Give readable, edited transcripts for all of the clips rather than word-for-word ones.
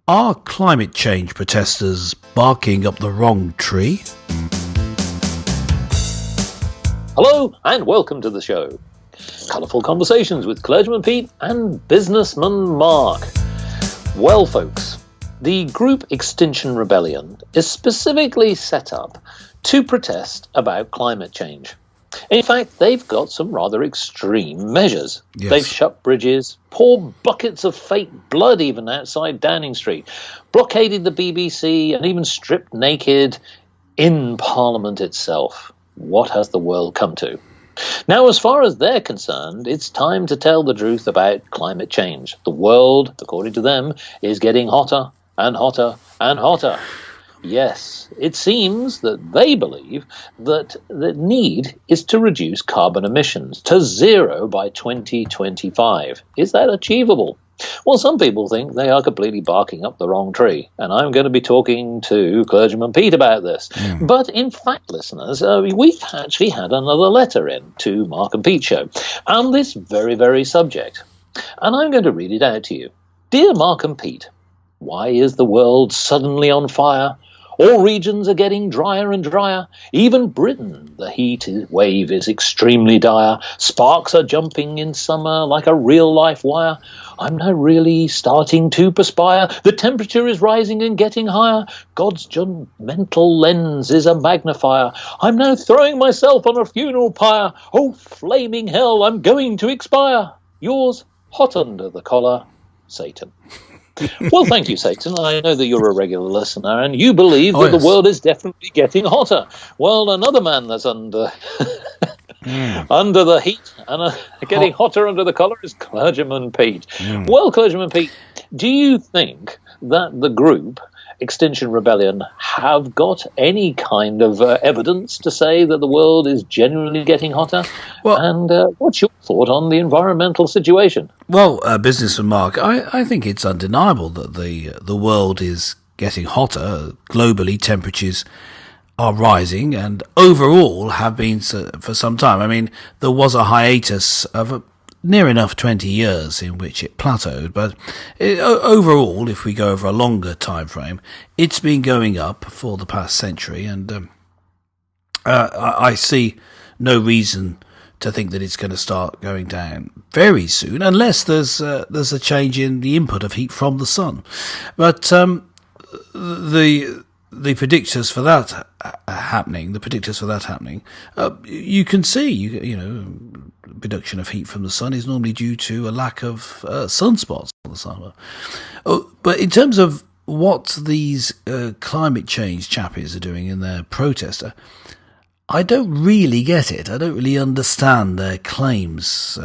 Are climate change protesters barking up the wrong tree? Hello and welcome to the show. Colourful conversations with Clergyman Pete and Businessman Mark. Well, folks, the group Extinction Rebellion is specifically set up to protest about climate change. In fact, they've got some rather extreme measures. Yes. They've shut bridges, poured buckets of fake blood even outside Downing Street, blockaded the BBC, and even stripped naked in Parliament itself. What has the world come to? Now, as far as they're concerned, it's time to tell the truth about climate change. The world, according to them, is getting hotter and hotter and hotter. Yes, it seems that they believe that the need is to reduce carbon emissions to zero by 2025. Is that achievable? Well, some people think they are completely barking up the wrong tree, and I'm going to be talking to Clergyman Pete about this. But in fact, listeners, we've actually had another letter in to Mark and Pete Show on this very, very subject, and I'm going to read it out to you. Dear Mark and Pete, why is the world suddenly on fire? All regions are getting drier and drier. Even Britain, the heat wave is extremely dire. Sparks are jumping in summer like a real-life wire. I'm now really starting to perspire. The temperature is rising and getting higher. God's judgmental lens is a magnifier. I'm now throwing myself on a funeral pyre. Oh, flaming hell, I'm going to expire. Yours, hot under the collar, Satan. Well, thank you, Satan. I know that you're a regular listener, and you believe that the world is definitely getting hotter. Well, another man that's under under the heat and getting hotter under the collar is Clergyman Pete. Well, Clergyman Pete, do you think that the group Extinction Rebellion have got any kind of evidence to say that the world is genuinely getting hotter? Well, and what's your thought on the environmental situation? Well, Businessman Mark, I think it's undeniable that the world is getting hotter. Globally, temperatures are rising and overall have been for some time. I mean, there was a hiatus of near enough 20 years in which it plateaued, but overall, if we go over a longer time frame, it's been going up for the past century, and I see no reason to think that it's going to start going down very soon, unless there's a change in the input of heat from the sun. But the predictors for that happening, you can see, you know, production of heat from the sun is normally due to a lack of sunspots on the sun. But in terms of what these climate change chappies are doing in their protest, I don't really get it. I don't really understand their claims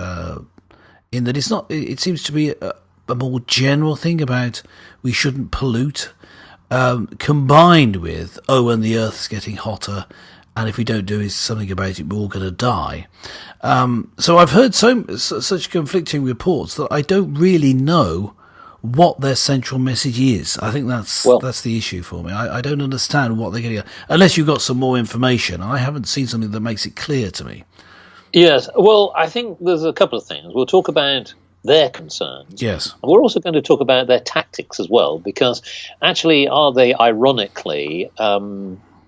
in that it's not. It seems to be a more general thing about we shouldn't pollute, combined with, and the Earth's getting hotter, and if we don't do something about it, we're all going to die. So I've heard such conflicting reports that I don't really know what their central message is. I think that's the issue for me. I don't understand what they're getting at. Unless you've got some more information. I haven't seen something that makes it clear to me. Yes, well, I think there's a couple of things. We'll talk about their concerns. Yes. We're also going to talk about their tactics as well, because actually are they ironically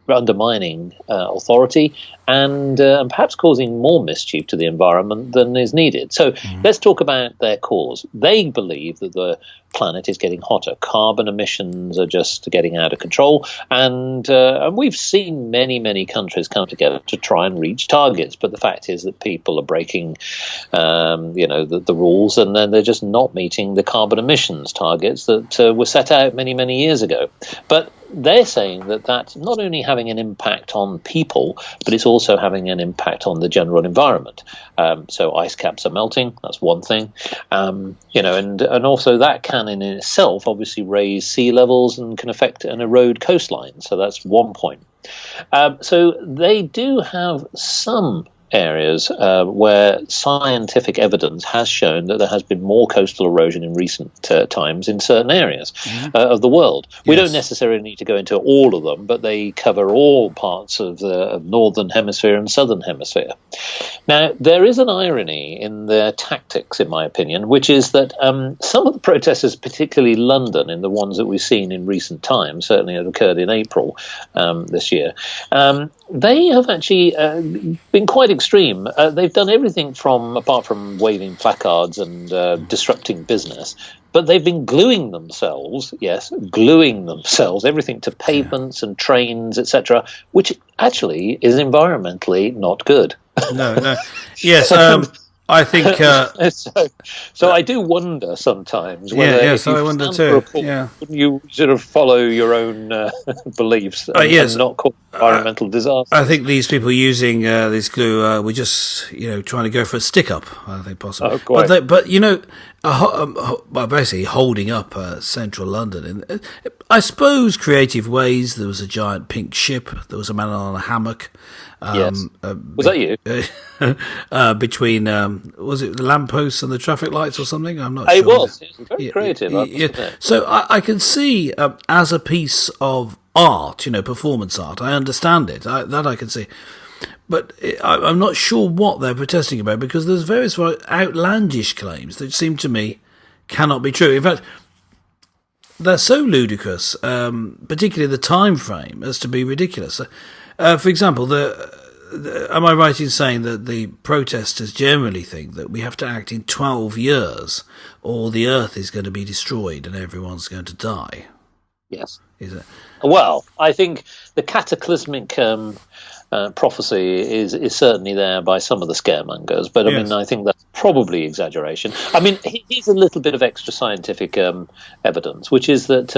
undermining authority and perhaps causing more mischief to the environment than is needed. So let's talk about their cause. They believe that the planet is getting hotter. Carbon emissions are just getting out of control. And we've seen many, many countries come together to try and reach targets. But the fact is that people are breaking, the rules, and then they're just not meeting the carbon emissions targets that were set out many, many years ago. But they're saying that that's not only having an impact on people, but it's also having an impact on the general environment. So ice caps are melting. That's one thing. And also that can in itself obviously raise sea levels and can affect and erode coastlines. So that's one point. So they do have some areas where scientific evidence has shown that there has been more coastal erosion in recent times in certain areas of the world. We don't necessarily need to go into all of them, but they cover all parts of the northern hemisphere and southern hemisphere. Now, there is an irony in their tactics, in my opinion, which is that some of the protesters, particularly London, in the ones that we've seen in recent times, certainly it occurred in April this year, they have actually been quite extreme. They've done everything apart from waving placards and disrupting business, but they've been gluing themselves, everything to pavements and trains, etc., which actually is environmentally not good. No. Yes, I think... so I do wonder sometimes whether I wonder too. Wouldn't you sort of follow your own beliefs and not cause environmental disaster? I think these people using this glue were just, trying to go for a stick-up, I think, possibly. Oh, quite. But basically holding up central London. I suppose creative ways. There was a giant pink ship. There was a man on a hammock. Yes. Was that you? Between was it the lampposts and the traffic lights or something? I'm not sure. It was very creative. So I can see as a piece of art, performance art. I understand it. That I can see. But I'm not sure what they're protesting about, because there's various outlandish claims that seem to me cannot be true. In fact, they're so ludicrous, particularly the time frame, as to be ridiculous. For example, am I right in saying that the protesters generally think that we have to act in 12 years or the earth is going to be destroyed and everyone's going to die? Yes. Is it? Well, I think the cataclysmic prophecy is certainly there by some of the scaremongers, but I mean, I think that's probably exaggeration. I mean, here's a little bit of extra scientific evidence, which is that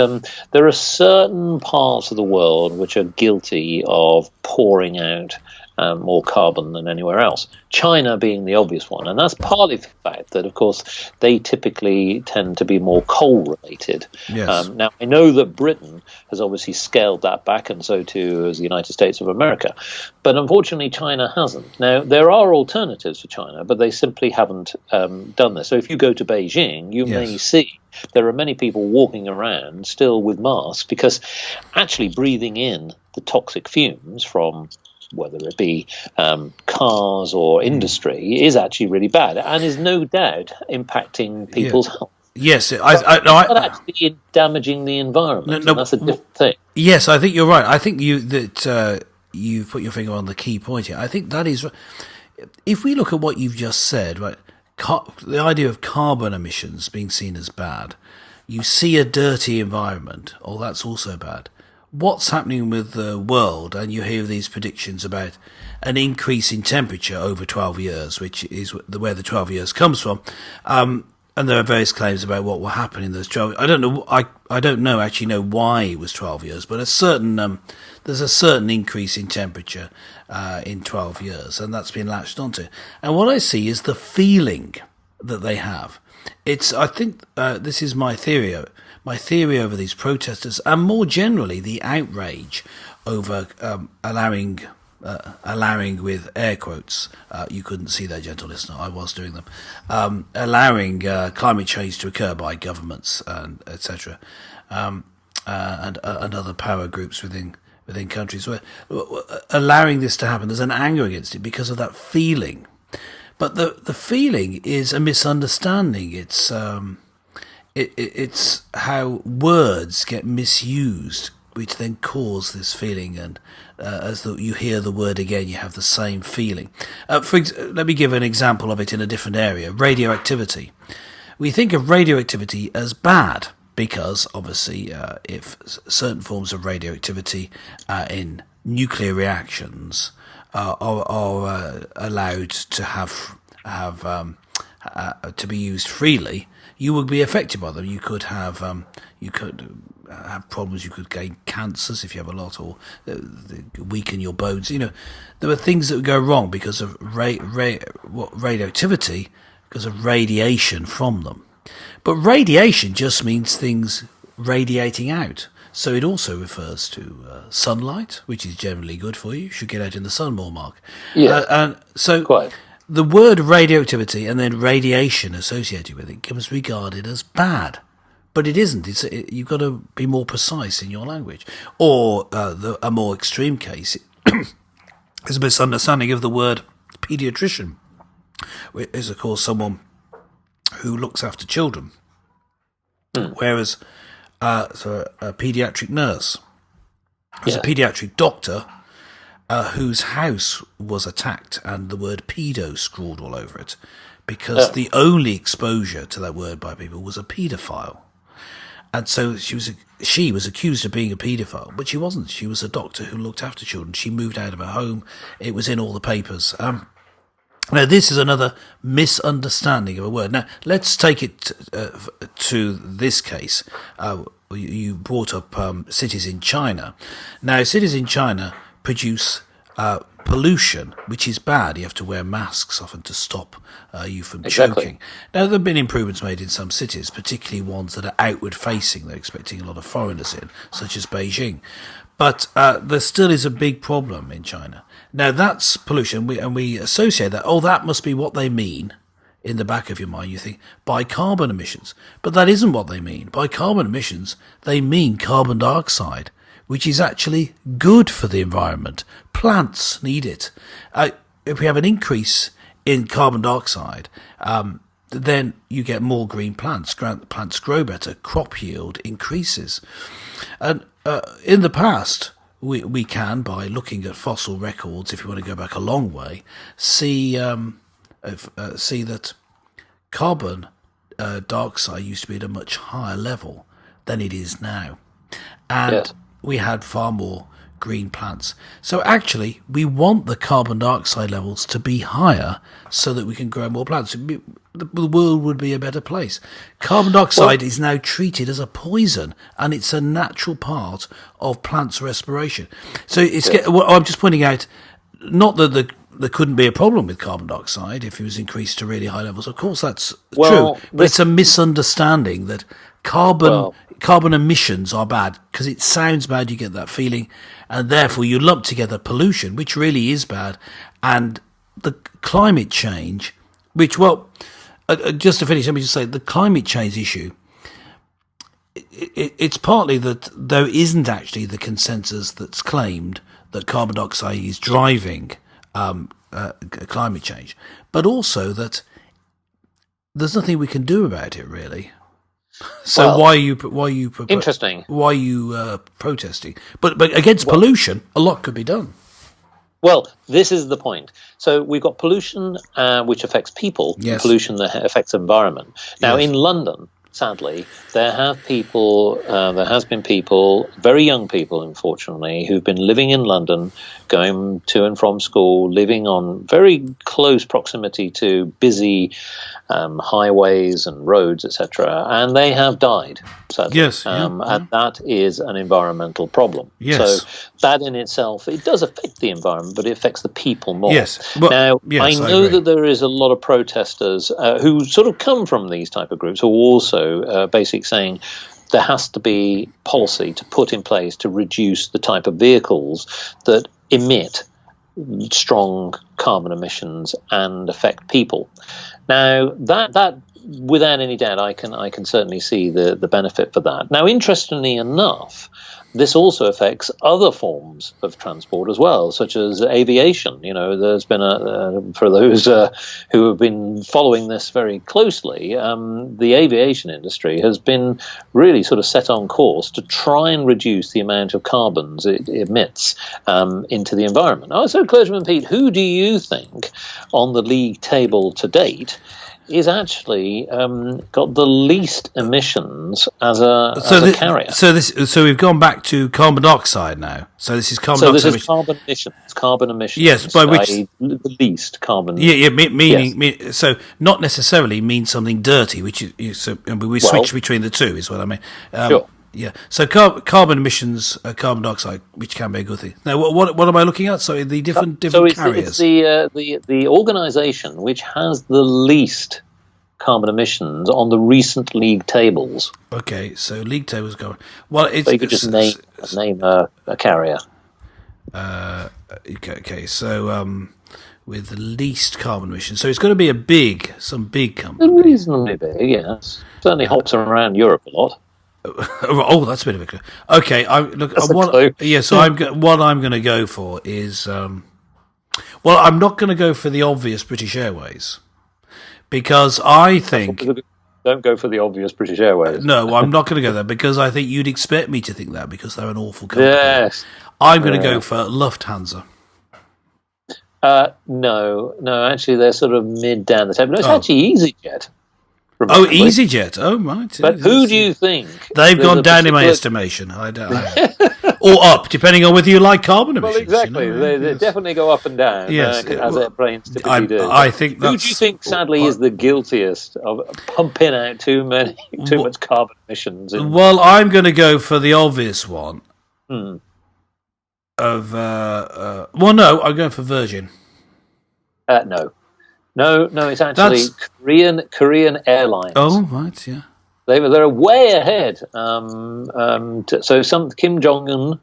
there are certain parts of the world which are guilty of pouring out more carbon than anywhere else. China being the obvious one, and that's partly the fact that, of course, they typically tend to be more coal-related. Yes. Now, I know that Britain has obviously scaled that back, and so too has the United States of America, but unfortunately China hasn't. Now, there are alternatives for China, but they simply haven't done this. So if you go to Beijing, you may see there are many people walking around still with masks, because actually breathing in the toxic fumes from whether it be cars or industry is actually really bad and is no doubt impacting people's health. Yes, not actually damaging the environment. No, that's a different thing. Yes, I think you're right. I think you put your finger on the key point here. I think that is, if we look at what you've just said, right, the idea of carbon emissions being seen as bad, you see a dirty environment, that's also bad. What's happening with the world, and you hear these predictions about an increase in temperature over 12 years, which is where the 12 years comes from, and there are various claims about what will happen in those 12. I don't know. I don't actually know why it was 12 years, but there's a certain increase in temperature in 12 years, and that's been latched onto. And what I see is the feeling that they have. I think this is my theory over these protesters, and more generally the outrage over allowing with air quotes, you couldn't see that, gentle listener, I was doing them, allowing climate change to occur by governments and etc. And other power groups within countries, where allowing this to happen, there's an anger against it because of that feeling. But the feeling is a misunderstanding. It's how words get misused, which then cause this feeling, and as you hear the word again, you have the same feeling. Let me give an example of it in a different area: radioactivity. We think of radioactivity as bad because, obviously, if certain forms of radioactivity in nuclear reactions are allowed to have to be used freely, you would be affected by them. You could have problems. You could gain cancers if you have a lot, or weaken your bones. There were things that would go wrong because of radioactivity, because of radiation from them. But radiation just means things radiating out. So it also refers to sunlight, which is generally good for you. You should get out in the sun more, Mark. Yeah, And so quite. the word radioactivity and then radiation associated with it was regarded as bad. But it isn't. You've got to be more precise in your language. Or a more extreme case is a misunderstanding of the word paediatrician, which is, of course, someone who looks after children. Whereas a paediatric nurse was a paediatric doctor whose house was attacked and the word pedo scrawled all over it because the only exposure to that word by people was a paedophile. And so she was accused of being a paedophile, but she wasn't. She was a doctor who looked after children. She moved out of her home. It was in all the papers. Now, this is another misunderstanding of a word. Now, let's take it to this case. You brought up cities in China. Now, cities in China produce pollution, which is bad. You have to wear masks often to stop you from choking. Now, there have been improvements made in some cities, particularly ones that are outward facing. They're expecting a lot of foreigners in, such as Beijing. But there still is a big problem in China. Now, that's pollution, and we associate that. Oh, that must be what they mean. In the back of your mind, you think, by carbon emissions. But that isn't what they mean. By carbon emissions, they mean carbon dioxide, which is actually good for the environment. Plants need it. If we have an increase in carbon dioxide, then you get more green plants. Plants grow better. Crop yield increases. And in the past, we can, by looking at fossil records, if you want to go back a long way, see that carbon dioxide used to be at a much higher level than it is now. And we had far more green plants. So actually, we want the carbon dioxide levels to be higher so that we can grow more plants. The world would be a better place. Carbon dioxide is now treated as a poison, and it's a natural part of plants' respiration. So I'm just pointing out, not that there couldn't be a problem with carbon dioxide if it was increased to really high levels. Of course, that's true, but it's a misunderstanding that carbon emissions are bad because it sounds bad. You get that feeling, and therefore you lump together pollution, which really is bad, and the climate change, which just to finish, let me just say the climate change issue. It's partly that there isn't actually the consensus that's claimed that carbon dioxide is driving climate change, but also that there's nothing we can do about it really. So why are you interesting? Why are you protesting? But against pollution, a lot could be done. Well, this is the point. So we've got pollution which affects people, and pollution that affects the environment. Now, in London, sadly, there has been people, very young people, unfortunately, who've been living in London, going to and from school, living on very close proximity to busy highways and roads, etc., and they have died, sadly. And that is an environmental problem. So that in itself, it does affect the environment, but it affects the people more. I know that there is a lot of protesters who sort of come from these type of groups who are also basically saying there has to be policy to put in place to reduce the type of vehicles that emit strong carbon emissions and affect people. Now, that without any doubt, I can certainly see the benefit for that. Now, interestingly enough, this also affects other forms of transport as well, such as aviation. You know, there's been for those who have been following this very closely, the aviation industry has been really sort of set on course to try and reduce the amount of carbons it emits into the environment. So, Clergyman Pete, who do you think on the league table to date is actually got the least emissions as a carrier? So we've gone back to carbon dioxide now. So this is carbon dioxide. So this is carbon emissions. Carbon emissions. Yes, by which the least carbon. Meaning so not necessarily means something dirty, which is we switch between the two, is what I mean. Sure. Yeah. So carbon emissions, carbon dioxide, which can be a good thing. Now, what am I looking at? So the different carriers. It's the organisation which has the least carbon emissions on the recent league tables. Okay, so league tables going. Well, it's so you could just name a carrier. Okay, so with the least carbon emissions, so it's going to be some big company. Reasonably big, yes. Certainly hops around Europe a lot. Oh, that's a bit of a clue. Okay, what I'm going to go for is, I'm not going to go for the obvious British Airways, because I think. Don't go for the obvious British Airways. No, I'm not going to go there, because I think you'd expect me to think that, because they're an awful company. Yes. I'm going to go for Lufthansa. No, actually they're sort of mid down the table. No, it's actually EasyJet. Oh, EasyJet. Oh, right. But who do you think? They've gone down in my estimation. I don't or up, depending on whether you like carbon emissions. Well, exactly. You know? They definitely go up and down, yes, as airplanes typically do. I think who do you think, sadly, is the guiltiest of pumping out too much carbon emissions? Well, I'm going to go for the obvious one. No, I'm going for Virgin. No, it's actually Korean Airlines. Oh, right, yeah. They're way ahead. So Kim Jong-un,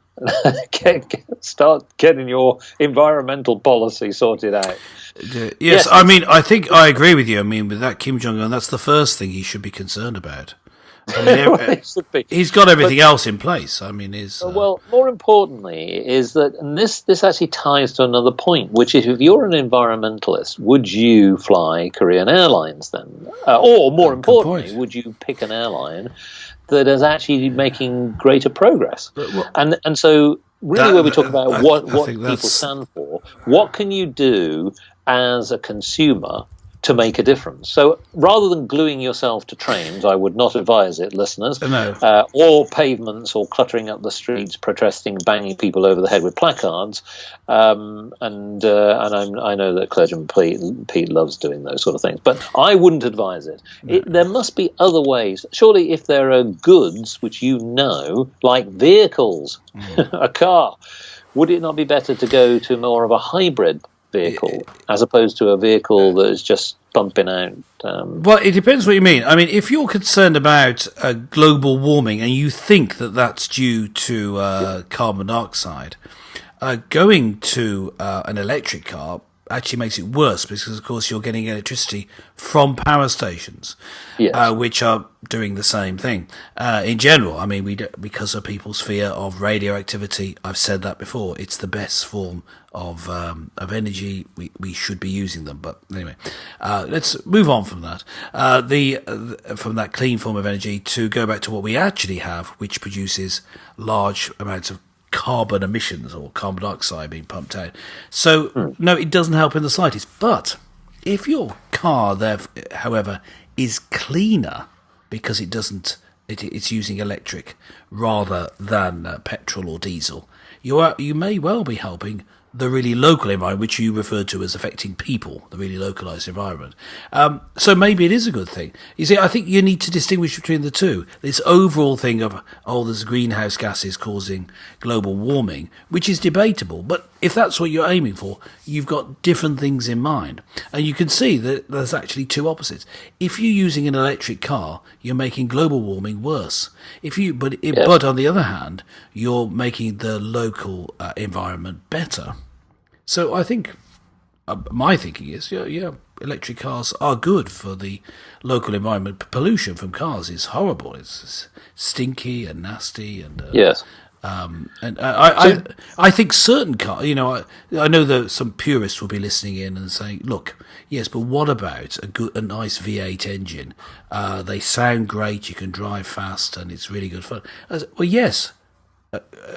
start getting your environmental policy sorted out. Yes, I mean, I think I agree with you. I mean, with that Kim Jong-un, that's the first thing he should be concerned about. I mean, he's got everything else in place. I mean, well, more importantly, is that, and this actually ties to another point, which is, if you're an environmentalist, would you fly Korean Airlines then, or more importantly, would you pick an airline that is actually making greater progress? And so, really, when we talk about what people stand for, what can you do as a consumer to make a difference? So rather than gluing yourself to trains, I would not advise it, listeners, or pavements, or cluttering up the streets, protesting, banging people over the head with placards. And I know that clergyman Pete loves doing those sort of things, but I wouldn't advise it. There must be other ways. Surely, if there are goods which like vehicles, a car, would it not be better to go to more of a hybrid vehicle as opposed to a vehicle that is just pumping out? Well, it depends what you mean. I mean, if you're concerned about global warming and you think that that's due to carbon dioxide, going to an electric car actually makes it worse, because, of course, you're getting electricity from power stations, which are doing the same thing. In general, I mean, because of people's fear of radioactivity, I've said that before, it's the best form of energy. We should be using them. But anyway, let's move on from that. From that clean form of energy to go back to what we actually have, which produces large amounts of carbon emissions, or carbon dioxide being pumped out. So, no, it doesn't help in the slightest. But if your car, however, is cleaner because it's using electric rather than petrol or diesel, you may well be helping the really local environment, which you referred to as affecting people, the really localised environment. So maybe it is a good thing. You see, I think you need to distinguish between the two. This overall thing of, there's greenhouse gases causing global warming, which is debatable. But if that's what you're aiming for, you've got different things in mind. And you can see that there's actually two opposites. If you're using an electric car, you're making global warming worse. But on the other hand, you're making the local environment better. So I think my thinking is, electric cars are good for the local environment. Pollution from cars is horrible. It's stinky and nasty, and I think certain cars. I know that some purists will be listening in and saying, "Look, yes, but what about a nice V8 engine? They sound great. You can drive fast, and it's really good fun." Well, yes.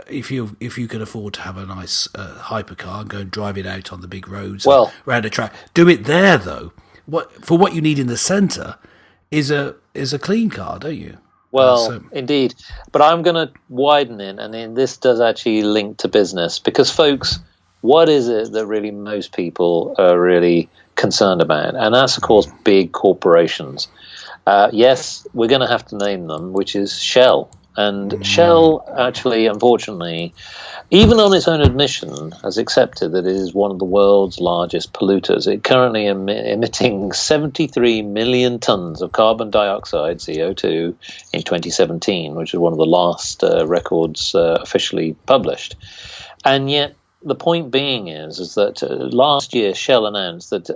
If you can afford to have a nice hypercar and go and drive it out on the big roads, around a track, do it there though. What you need in the centre is a clean car, don't you? Well, indeed, but I'm going to widen it, and then this does actually link to business, because, folks, what is it that really most people are really concerned about? And that's, of course, big corporations. Yes, we're going to have to name them, which is Shell. And Shell actually, unfortunately, even on its own admission, has accepted that it is one of the world's largest polluters. It currently emitting 73 million tons of carbon dioxide, CO2, in 2017, which is one of the last records officially published. And yet, the point being is that last year Shell announced that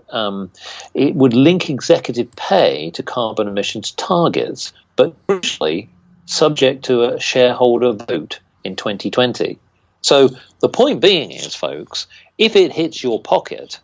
it would link executive pay to carbon emissions targets, but crucially subject to a shareholder vote in 2020. So the point being is, folks, if it hits your pocket,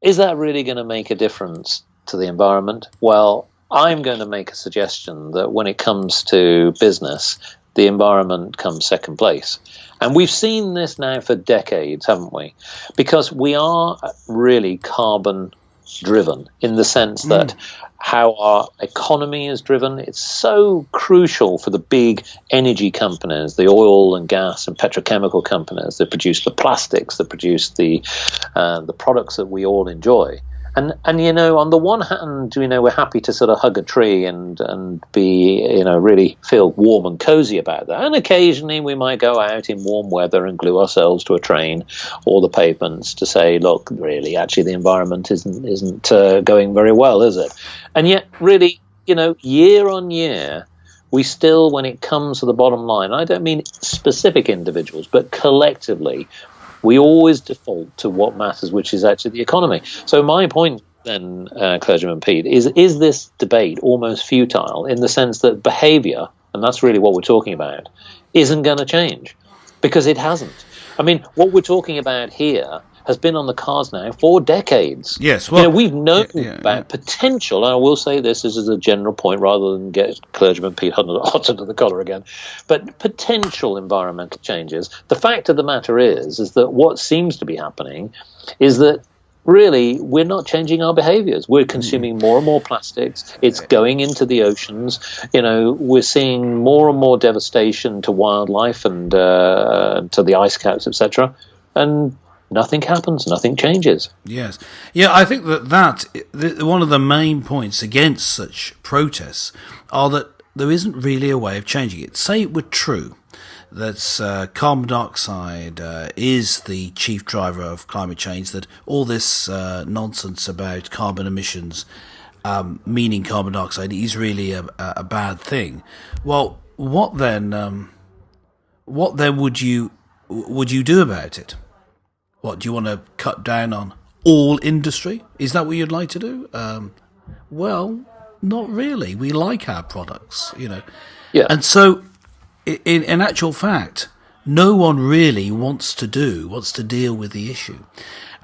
is that really going to make a difference to the environment? Well, I'm going to make a suggestion that when it comes to business, the environment comes second place. And we've seen this now for decades, haven't we? Because we are really carbon driven in the sense that how our economy is driven. It's so crucial for the big energy companies, the oil and gas and petrochemical companies that produce the plastics, that produce the products that we all enjoy. And on the one hand, we're happy to sort of hug a tree and be, really feel warm and cozy about that. And occasionally we might go out in warm weather and glue ourselves to a train or the pavements to say, look, really, actually the environment isn't going very well, is it? And yet, really, year on year, we still, when it comes to the bottom line, I don't mean specific individuals, but collectively, we always default to what matters, which is actually the economy. So my point then, Clergyman Pete, is this debate almost futile in the sense that behaviour, and that's really what we're talking about, isn't going to change because it hasn't. I mean, what we're talking about here has been on the cards now for decades. Yes, well, we've known about potential, and I will say this as a general point rather than get Clergyman Pete hot under the collar again, but potential environmental changes. The fact of the matter is that what seems to be happening is that really we're not changing our behaviors. We're consuming more and more plastics. It's going into the oceans. We're seeing more and more devastation to wildlife and to the ice caps, etc. And nothing happens, nothing changes. Yes. Yeah, I think that one of the main points against such protests are that there isn't really a way of changing it. Say it were true that carbon dioxide is the chief driver of climate change, that all this nonsense about carbon emissions, meaning carbon dioxide, is really a bad thing. Well, what then would you do about it? What, do you want to cut down on all industry? Is that what you'd like to do? Well, not really. We like our products, Yeah. And so, in actual fact, no one really wants to deal with the issue.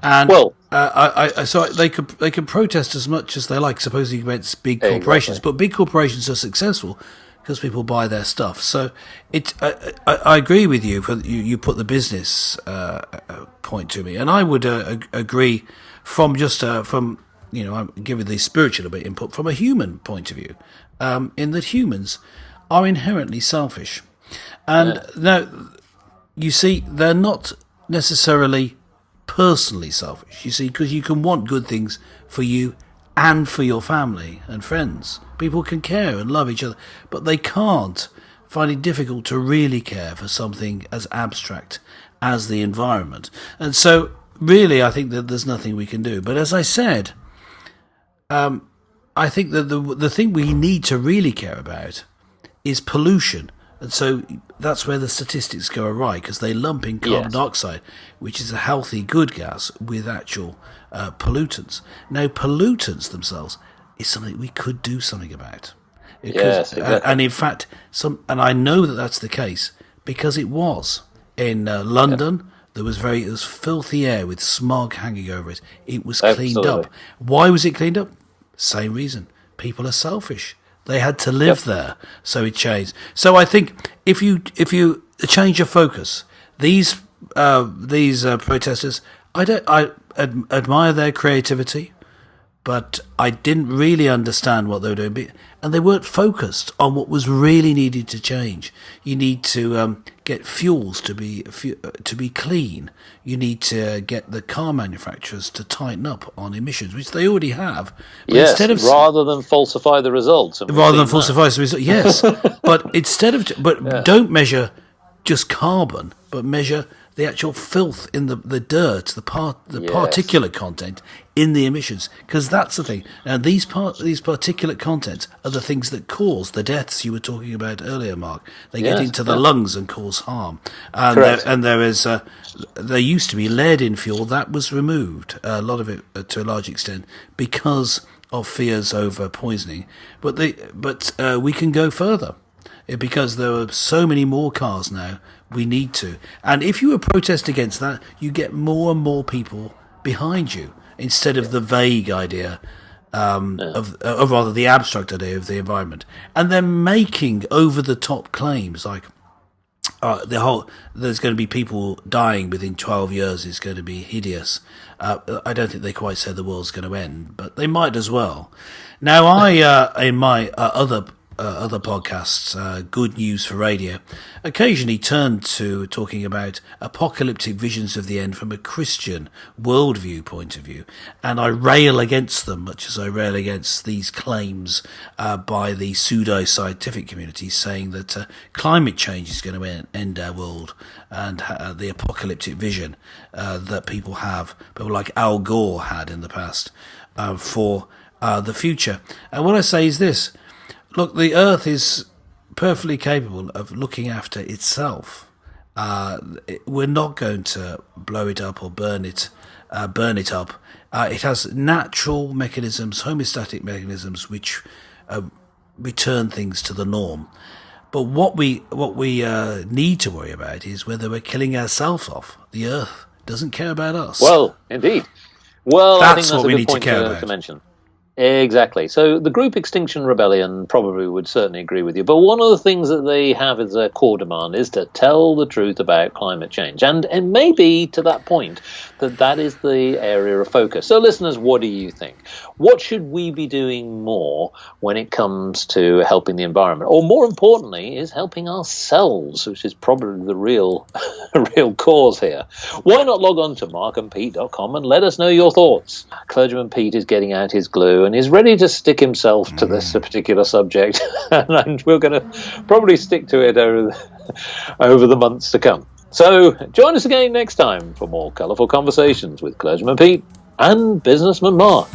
And so they could protest as much as they like, supposing against big corporations. Exactly. But big corporations are successful because people buy their stuff. So I agree with you. You put the business point to me, and I would agree from I'm giving the spiritual a bit input from a human point of view, in that humans are inherently selfish, and now you see they're not necessarily personally selfish. You see, because you can want good things for you and for your family and friends. People can care and love each other, but they can't find it difficult to really care for something as abstract as the environment. And so, really, I think that there's nothing we can do. But as I said, I think that the thing we need to really care about is pollution. And so that's where the statistics go awry, because they lump in carbon dioxide, which is a healthy, good gas, with actual pollutants. Now, pollutants themselves is something we could do something about. Yes, exactly. And in fact, and I know that that's the case because it was in London. There was filthy air with smog hanging over it. It was cleaned up. Why was it cleaned up? Same reason. People are selfish. They had to live there, so it changed. So I think if you change your focus, these protesters, I admire their creativity, but I didn't really understand what they were doing. and they weren't focused on what was really needed to change. You need to get fuels to be clean. You need to get the car manufacturers to tighten up on emissions, which they already have. But yes, instead of, rather than falsify the results. Yes. But don't measure just carbon, but measure the actual filth in the dirt, the particulate content in the emissions, because that's the thing. Now, these particulate contents are the things that cause the deaths you were talking about earlier, Mark. They get into the lungs and cause harm. And there used to be lead in fuel that was removed, a lot of it to a large extent, because of fears over poisoning. But we can go further. Because there are so many more cars now, we need to. And if you protest against that, you get more and more people behind you, instead of the vague idea, or rather the abstract idea of the environment. And they're making over-the-top claims like there's going to be people dying within 12 years is going to be hideous. I don't think they quite said the world's going to end, but they might as well. Now, I in my other podcasts, Good News for Radio, occasionally turn to talking about apocalyptic visions of the end from a Christian worldview point of view, and I rail against them, much as I rail against these claims by the pseudo-scientific community saying that climate change is going to end our world, and the apocalyptic vision that people like Al Gore had in the past for the future. And what I say is this: look, the Earth is perfectly capable of looking after itself. We're not going to blow it up or burn it up. It has natural mechanisms, homeostatic mechanisms, which return things to the norm. But what we need to worry about is whether we're killing ourselves off. The Earth doesn't care about us. Well, indeed. Well, I think that's what a we good need to point care to about. mention. Exactly. So the group Extinction Rebellion probably would certainly agree with you. But one of the things that they have as their core demand is to tell the truth about climate change. And it may be to that point that is the area of focus. So listeners, what do you think? What should we be doing more when it comes to helping the environment? Or more importantly, is helping ourselves, which is probably the real cause here. Why not log on to markandpete.com and let us know your thoughts? Clergyman Pete is getting out his glue and is ready to stick himself to this particular subject. And we're going to probably stick to it over the months to come. So join us again next time for more colourful conversations with Clergyman Pete and Businessman Mark.